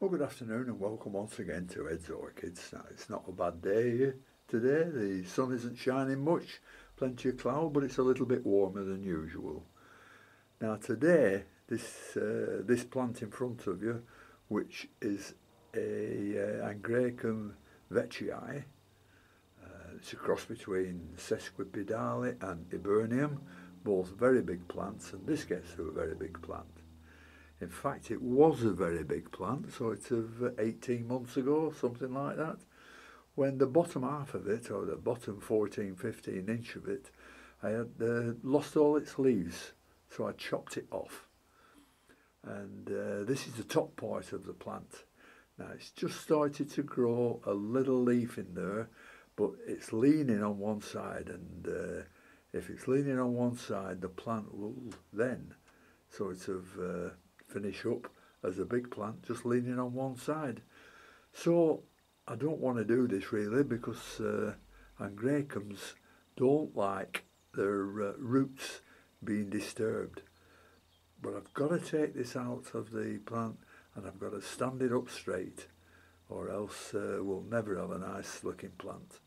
Well, good afternoon and welcome once again to Ed's Orchids. Now, it's not a bad day here today. The sun isn't shining much, plenty of cloud, but it's a little bit warmer than usual. Now today, this plant in front of you, which is a Angraecum Veggie, it's a cross between Sesquipedale and Hibernium, both very big plants, and this gets to a very big plant. In fact, it was a very big plant, so it's of 18 months ago, something like that, when the bottom half of it, or the bottom 14-15 inch of it, I had lost all its leaves, so I chopped it off. And this is the top part of the plant. Now it's just started to grow a little leaf in there, but it's leaning on one side, and if it's leaning on one side, the plant will then sort of finish up as a big plant just leaning on one side. So I don't want to do this really, because Angraecums don't like their roots being disturbed. But I've got to take this out of the plant and I've got to stand it up straight, or else we'll never have a nice looking plant.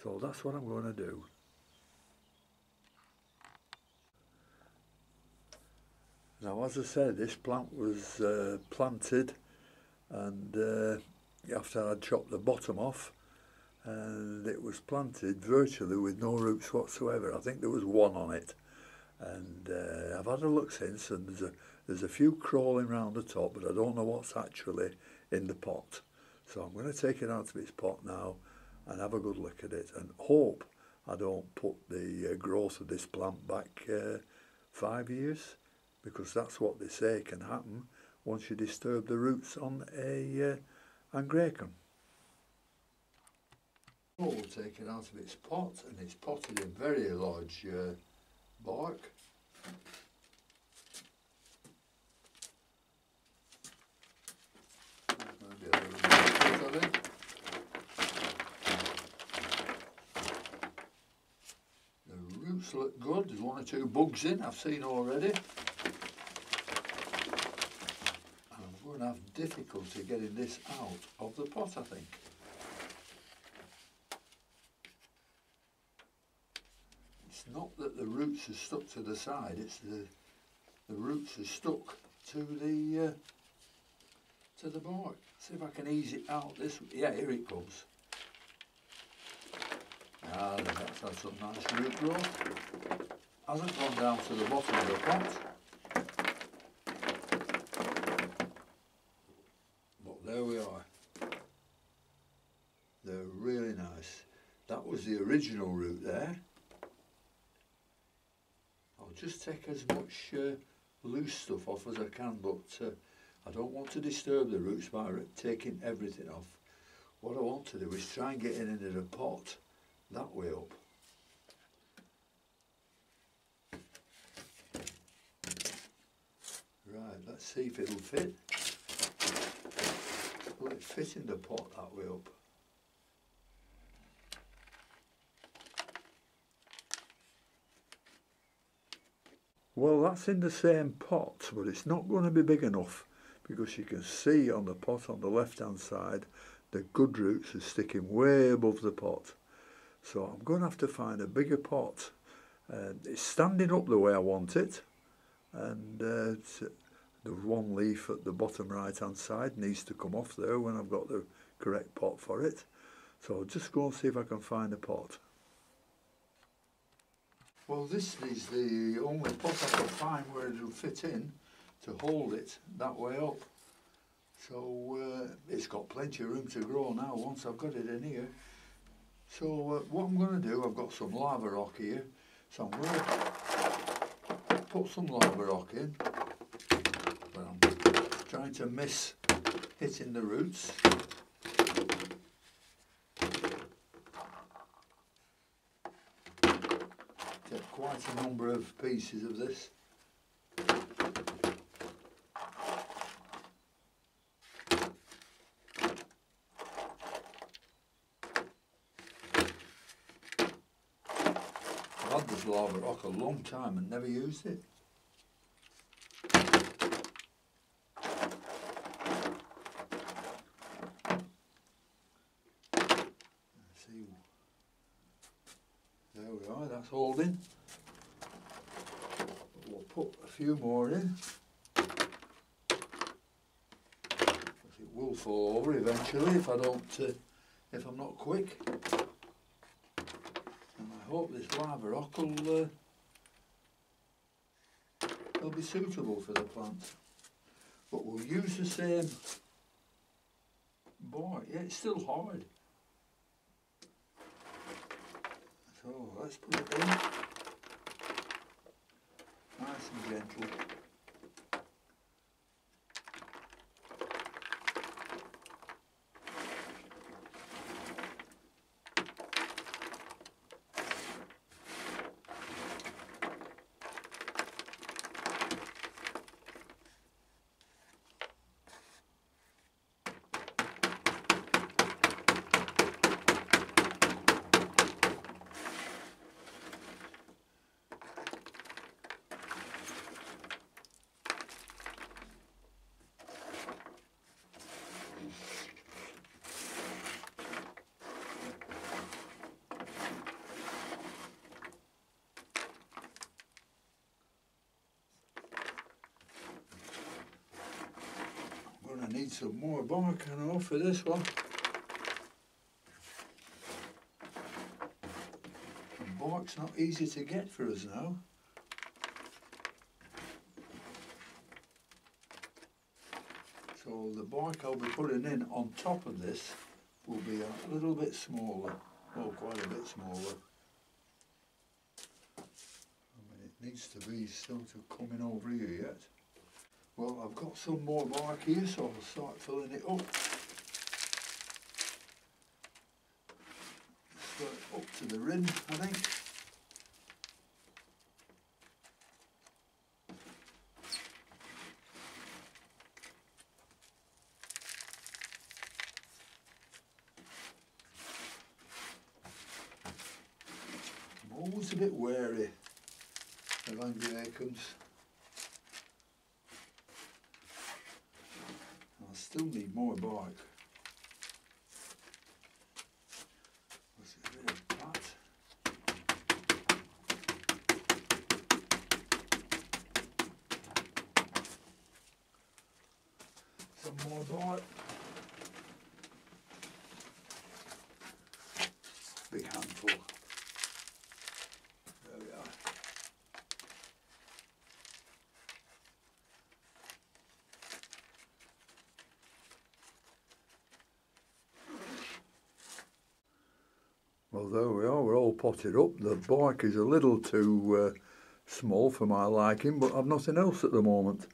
So that's what I'm going to do. Now, as I said, this plant was planted, and after I'd chopped the bottom off, and it was planted virtually with no roots whatsoever. I think there was one on it, and I've had a look since, and there's a few crawling around the top, but I don't know what's actually in the pot. So I'm going to take it out of its pot now and have a good look at it, and hope I don't put the growth of this plant back 5 years. Because that's what they say can happen once you disturb the roots on a Angraecum. So we'll take it out of its pot, and it's potted in very large bark. Maybe a little bit of it. The roots look good. There's one or two bugs in, I've seen already. Have difficulty getting this out of the pot, I think. It's not that the roots are stuck to the side, it's the roots are stuck to the bark. See if I can ease it out this way. Yeah, here it comes. Ah, that's had some nice root growth. Hasn't gone down to the bottom of the pot. There we are. They're really nice. That was the original root there. I'll just take as much loose stuff off as I can, but I don't want to disturb the roots by taking everything off. What I want to do is try and get it into the pot that way up. Right, let's see if it'll fit. Will it fit in the pot that way up? Well, that's in the same pot, but it's not going to be big enough, because you can see on the pot on the left hand side the good roots are sticking way above the pot. So I'm going to have to find a bigger pot. It's standing up the way I want it, and the one leaf at the bottom right hand side needs to come off there when I've got the correct pot for it. So I'll just go and see if I can find a pot. Well, this is the only pot I could find where it will fit in to hold it that way up. So it's got plenty of room to grow now once I've got it in here. So what I'm going to do, I've got some lava rock here, so I'm going to put some lava rock in. But I'm trying to miss hitting the roots. Get quite a number of pieces of this. I've had this lava rock a long time and never used it. holding. We'll put a few more in. It will fall over eventually if I don't, if I'm not quick. And I hope this lava rock will be suitable for the plant. But we'll use the same board. Yeah, it's still hard. So let's put it in. Nice and gentle. I need some more bark, I know, for this one. And bark's not easy to get for us now. So the bark I'll be putting in on top of this will be a little bit smaller, oh, quite a bit smaller. I mean, it needs to be sort of coming over here yet. Well, I've got some more bark here, so I'll start filling it up. Start up to the rim, I think. I'm always a bit wary of Angraecums. I still need more bark. Let's get rid of that. Some more bark. Big handful. There we are. Well, there we are, we're all potted up. The bark is a little too small for my liking, but I've nothing else at the moment.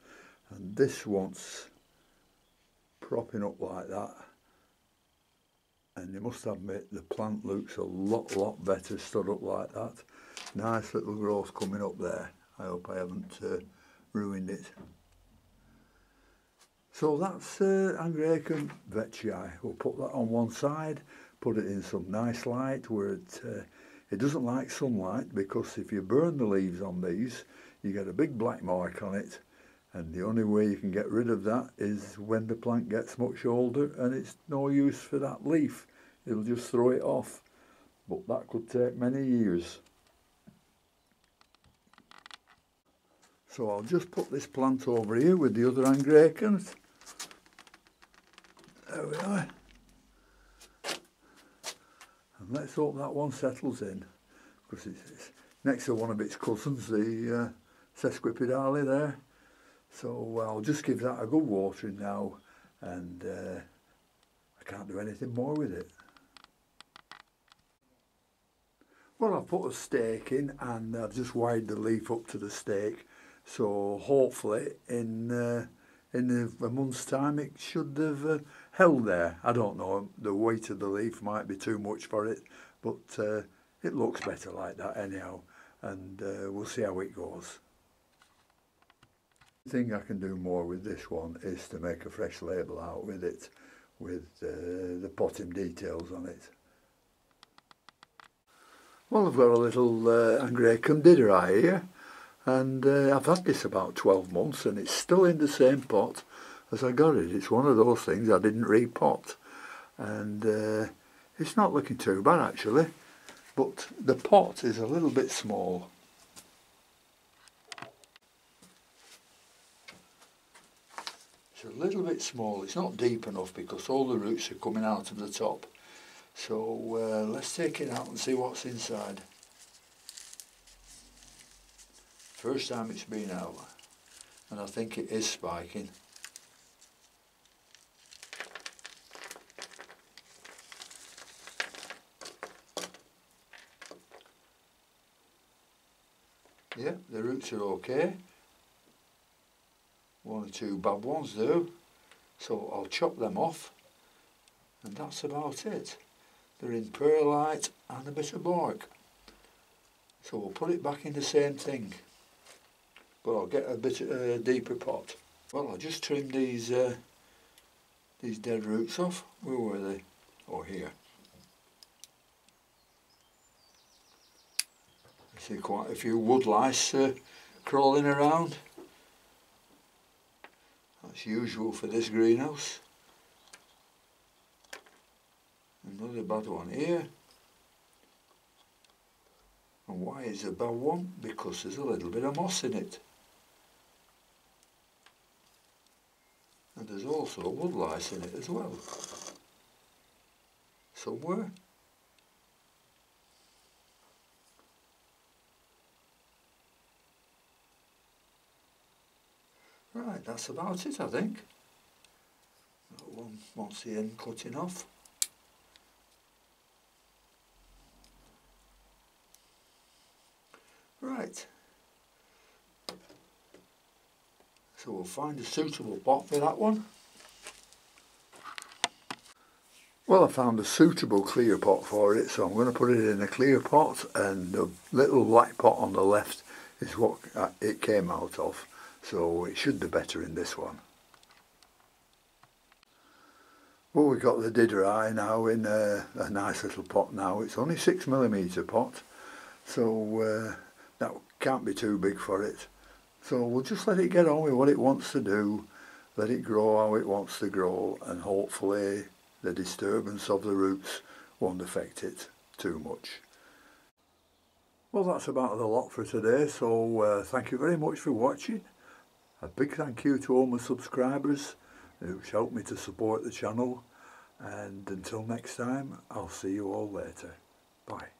And this wants propping up like that. And you must admit, the plant looks a lot better stood up like that. Nice little growth coming up there. I hope I haven't ruined it. So that's Angraecum Veggie. We'll put that on one side. Put it in some nice light where it doesn't like sunlight, because if you burn the leaves on these, you get a big black mark on it, and the only way you can get rid of that is when the plant gets much older and it's no use for that leaf. It'll just throw it off, but that could take many years. So I'll just put this plant over here with the other Angraecums. There we are. And let's hope that one settles in, because it's next to one of its cousins, the sesquipedale there. So I'll just give that a good watering now, and I can't do anything more with it. Well, I've put a stake in, and I've just wired the leaf up to the stake, so hopefully in a month's time it should have held there. I don't know, the weight of the leaf might be too much for it, but it looks better like that anyhow, and we'll see how it goes. The thing I can do more with this one is to make a fresh label out with it, with the potting details on it. Well, I've got a little Angraecum Conditioner here, and I've had this about 12 months and it's still in the same pot as I got it. It's one of those things I didn't repot, and it's not looking too bad actually, but the pot is a little bit small. It's a little bit small. It's not deep enough because all the roots are coming out of the top. So let's take it out and see what's inside. First time it's been out, and I think it is spiking. Yeah, the roots are okay. One or two bad ones do. So I'll chop them off, and that's about it. They're in perlite and a bit of bark. So we'll put it back in the same thing, but I'll get a bit deeper pot. Well, I'll just trim these dead roots off. Where were they? Oh, here. I see quite a few wood lice crawling around. That's usual for this greenhouse. Another bad one here. And why is it a bad one? Because there's a little bit of moss in it. And there's also wood lice in it as well. Somewhere. Right, that's about it, I think. That one wants the end cutting off. Right. So we'll find a suitable pot for that one. Well, I found a suitable clear pot for it, so I'm going to put it in a clear pot, and the little black pot on the left is what it came out of. So it should be better in this one. Well, we've got the didderai now in a nice little pot now. It's only 6mm pot, so that can't be too big for it. So we'll just let it get on with what it wants to do, let it grow how it wants to grow, and hopefully the disturbance of the roots won't affect it too much. Well, that's about the lot for today, so thank you very much for watching. A big thank you to all my subscribers who've helped me to support the channel, and until next time, I'll see you all later. Bye.